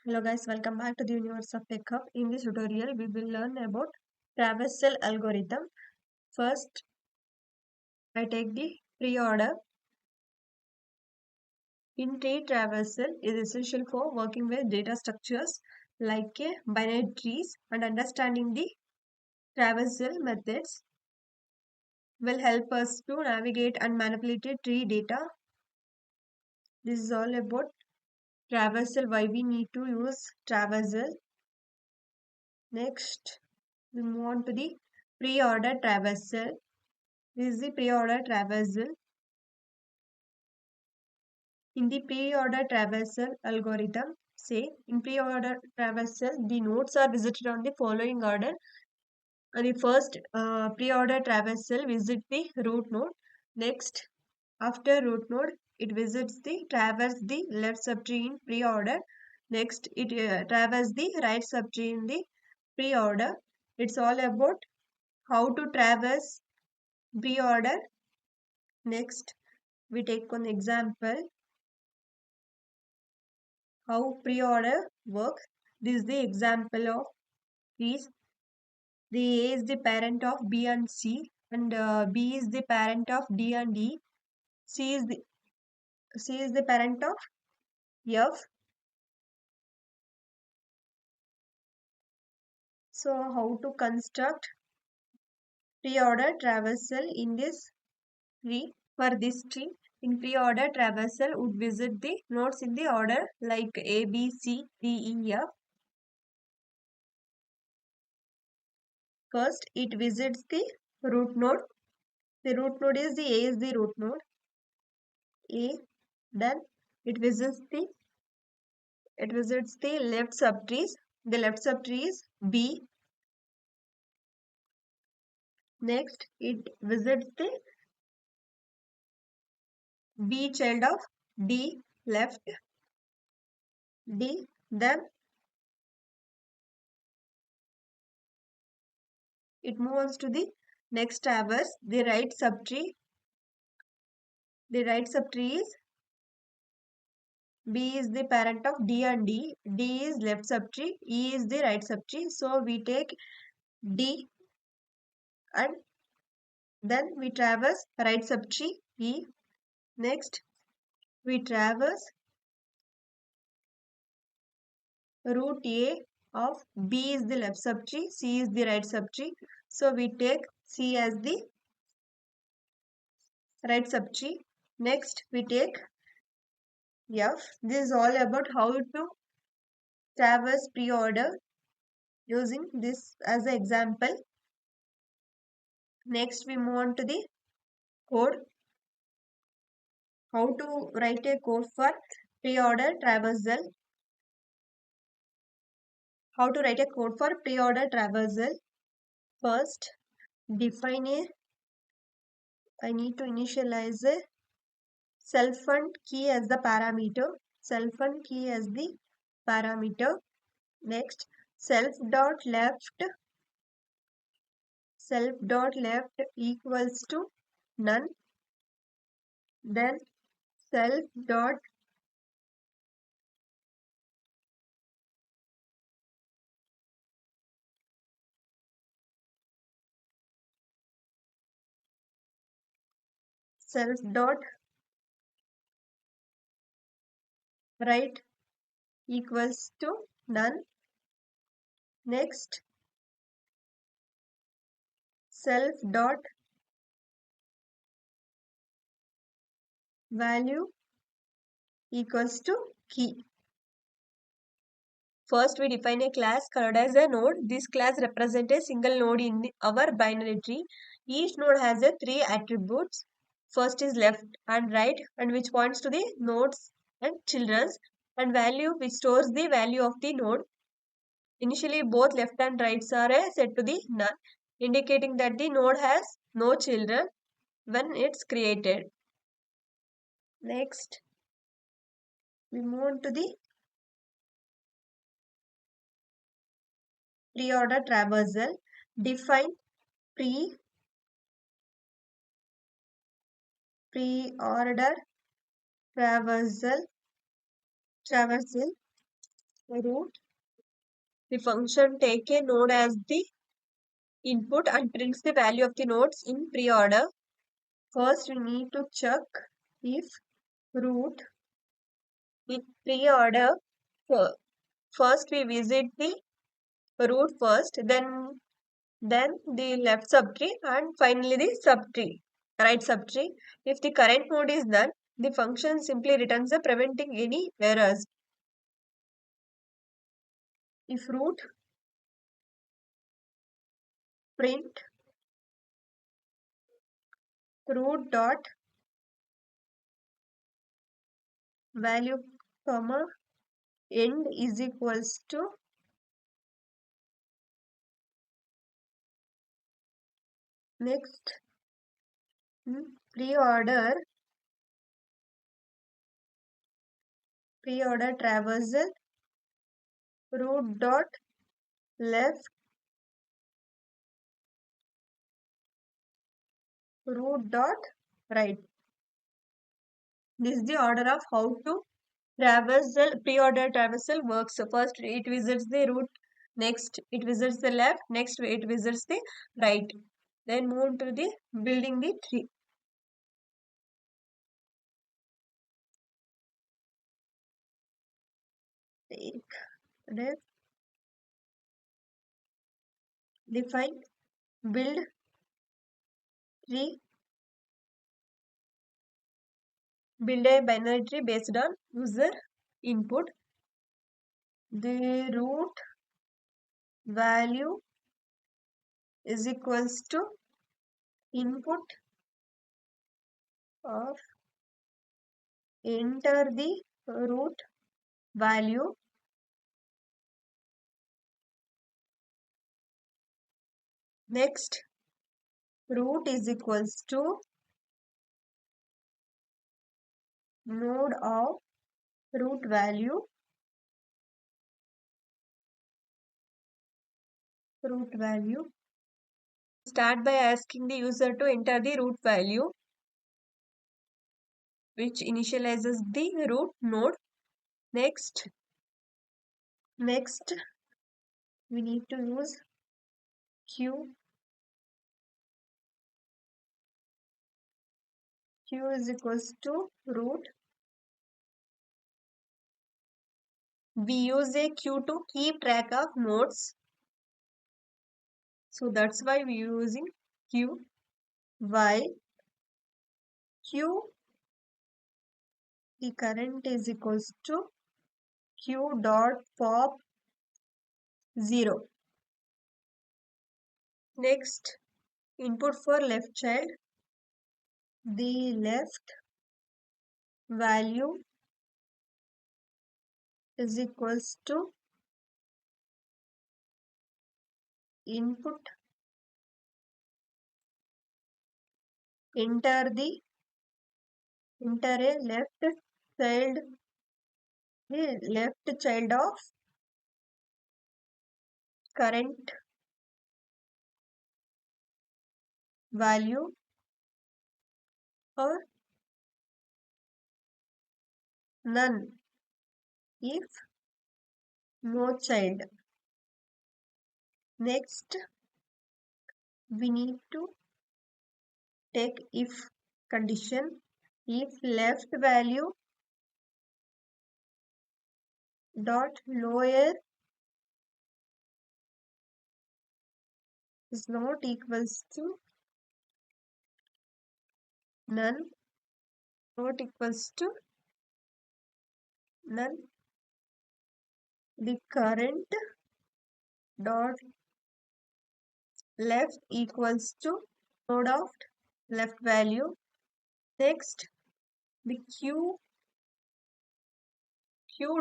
Hello guys, welcome back to the universe of Tech Hub. In this tutorial, we will learn about traversal algorithm. First, I take the pre-order. In tree traversal is essential for working with data structures like binary trees, and understanding the traversal methods will help us to navigate and manipulate tree data. This is all about traversal, why we need to use traversal. Next, we move on to the pre-order traversal. This is the pre-order traversal. In the pre-order traversal algorithm, say in pre-order traversal, the nodes are visited on the following order. The first pre-order traversal visits the root node. Next, after root node, it visits the traverse the left subtree in pre-order. Next, it traverse the right subtree in the pre-order. It's all about how to traverse pre-order. Next, we take one example how pre-order works. This is the example of these. The A is the parent of B and C, and B is the parent of D and E. C is the C is the parent of F. So how to construct pre-order traversal in this tree? For this tree, in pre-order traversal would visit the nodes in the order like A, B, C, D, E, F. First, it visits the root node. The root node is the A is the root node. A. Then it visits the left subtrees. The left subtree is B. Next, it visits the B child of D left D. Then it moves to the next traverse. The right subtree. The right subtree is B is the parent of D and D. D is left subtree. E is the right subtree. So we take D and then we traverse right subtree E. Next, we traverse root A of B is the left subtree, C is the right subtree. So we take C as the right subtree. Next, we take F. This is all about how to traverse pre-order using this as an example. Next, we move on to the code. How to write a code for pre-order traversal. How to write a code for pre-order traversal. First, define a. I need to initialize a self and key as the parameter. Self and key as the parameter. Next, self dot left equals to none. Then self dot self dot right equals to none. Next, self dot value equals to key. First, we define a class called as a node. This class represents a single node in our binary tree. Each node has a three attributes. First is left and right, and which points to the nodes and children's, and value which stores the value of the node. Initially, both left and rights are set to the none, indicating that the node has no children when it's created. Next, we move on to the pre-order traversal. Define pre-order traversal root. The function take a node as the input and prints the value of the nodes in pre-order. First, we need to check if root in pre-order. First, we visit the root first, then the left subtree, and finally the subtree, right subtree. If the current node is none, the function simply returns the preventing any errors. If root print root dot value comma end is equals to next pre-order traversal root dot left root dot right. This is the order of how to traversal pre-order traversal works. So first it visits the root, next it visits the left, next it visits the right. Then move to the building the tree. Then define build tree, build a binary tree based on user input. The root value is equals to input of enter the root value. Next root is equals to node of root value. Start by asking the user to enter the root value, which initializes the root node. Next we need to use q. Q is equals to root. We use a queue to keep track of nodes, so that's why we are using queue. While q the current is equals to q dot pop 0. Next input for left child, the left value is equals to input enter a left child of current value or none if no child. Next we need to take if condition. If left value dot lower is not equals to none, not equals to none, the current dot left equals to node of left value. Next the q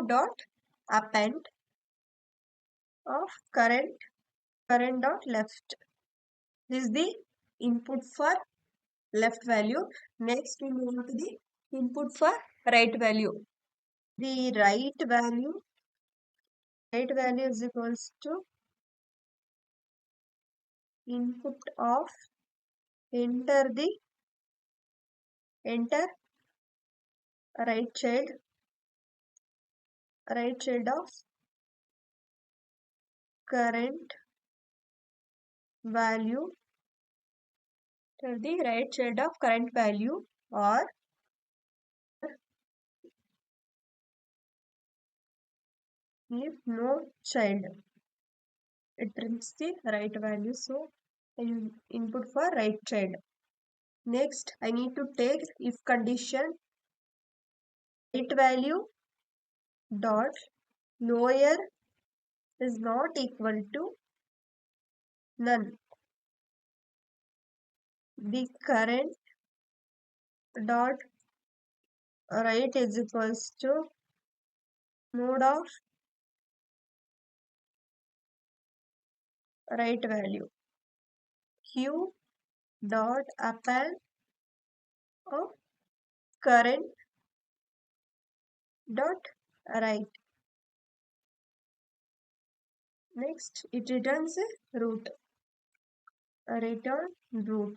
dot append of current dot left. This is the input for left value. Next we move on to the input for right value. The right value is equals to input of enter right child of current value to the right child of current value, or if no child, it prints the right value. So I use input for right child. Next, I need to take if condition right value dot lower is not equal to none. The current dot right is equals to node of right value. Q dot append of current dot right. Next, it returns a root. Return root.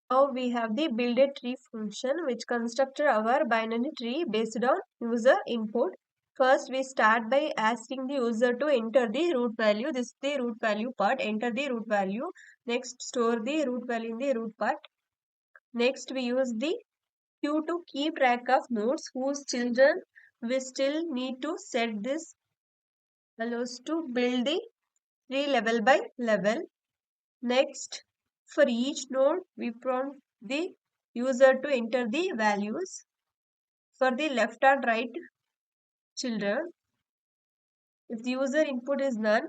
Now we have the build a tree function which constructed our binary tree based on user input. First, we start by asking the user to enter the root value. This is the root value part. Enter the root value. Next, store the root value in the root part. Next, we use the queue to keep track of nodes whose children we still need to set. This allows to build the tree level by level. Next, for each node, we prompt the user to enter the values. For the left and right children, if the user input is none,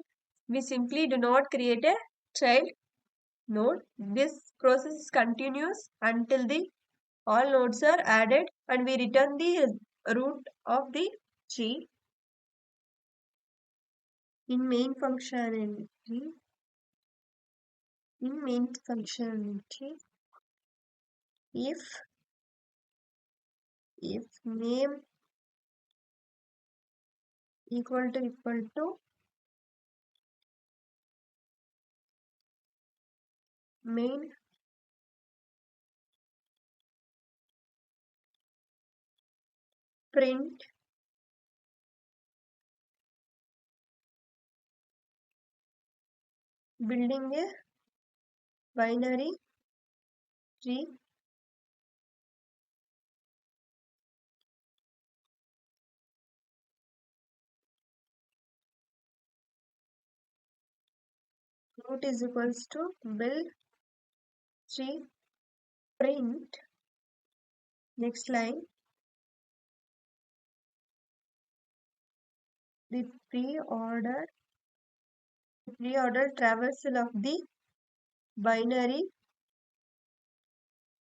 we simply do not create a child node. This process continues until the all nodes are added and we return the root of the tree. In main functionality, if name equal to main print building a binary tree root is equals to build tree print next line the pre-order traversal of the binary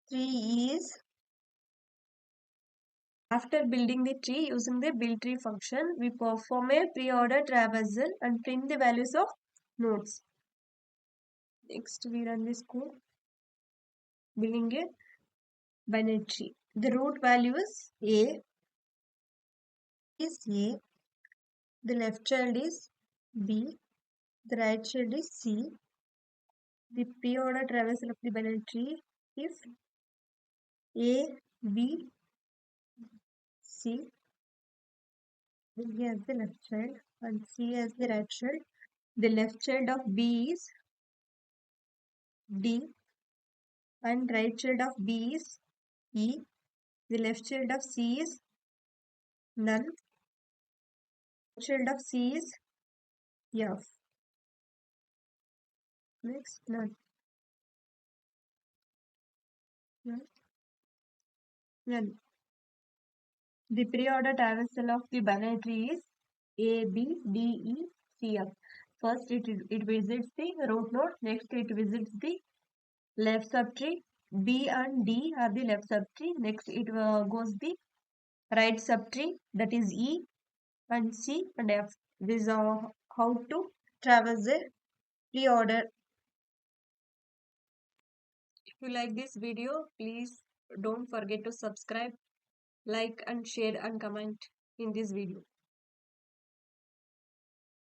tree is after building the tree using the build tree function, we perform a pre-order traversal and print the values of nodes. Next, we run this code, building a binary tree. The root value is A, the left child is B, the right child is C. The pre-order traversal of the binary tree, if A, B, C, B as the left child and C as the right child. The left child of B is D and right child of B is E. The left child of C is none. Right child of C is F. Next, none. None. The pre-order traversal of the binary tree is A, B, D, E, C, F. First, it visits the root node. Next, it visits the left subtree. B and D are the left subtree. Next, it goes the right subtree, that is E and C and F. This is how to traverse the pre-order. If you like this video, please don't forget to subscribe, like and share and comment in this video.